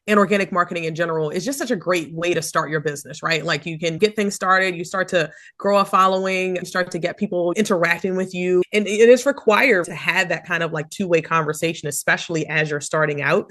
and organic marketing in general is just such a great way to start your business, right? Like you can get things started, you start to grow a following, you start to get people interacting with you. And it is required to have that kind of like two-way conversation, especially as you're starting out.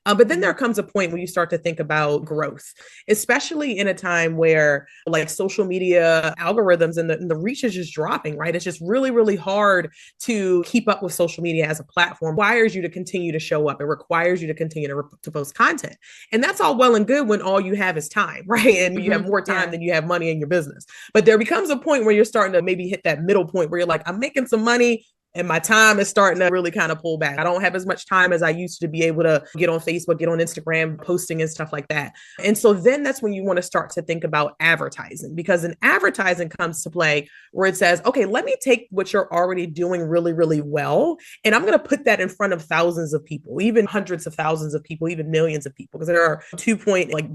But then there comes a point where you start to think about growth, especially in a time where like social media algorithms and the reach is just dropping, right? It's just really, really hard to keep up with social media as a platform. It requires you to continue to show up. It requires you to continue to post content. And that's all well and good when all you have is time, right? And you have more time than you have money in your business. But there becomes a point where you're starting to maybe hit that middle point where you're like, I'm making some money, and my time is starting to really kind of pull back. I don't have as much time as I used to be able to get on Facebook, get on Instagram, posting and stuff like that. And so then that's when you want to start to think about advertising, because an advertising comes to play where it says, okay, let me take what you're already doing really, really well, and I'm going to put that in front of thousands of people, even hundreds of thousands of people, even millions of people, because there are 2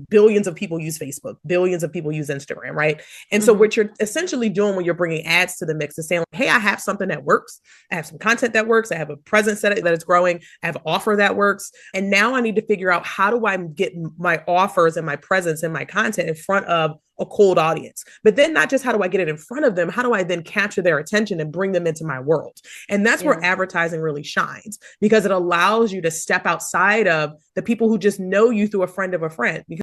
billions of people use Facebook, billions of people use Instagram, right? And so what you're essentially doing when you're bringing ads to the mix is saying, hey, I have something that works. I have some content that works. I have a presence that is growing. I have an offer that works. And now I need to figure out, how do I get my offers and my presence and my content in front of a cold audience? But then not just how do I get it in front of them, how do I then capture their attention and bring them into my world? And that's where advertising really shines, because it allows you to step outside of the people who just know you through a friend of a friend. Because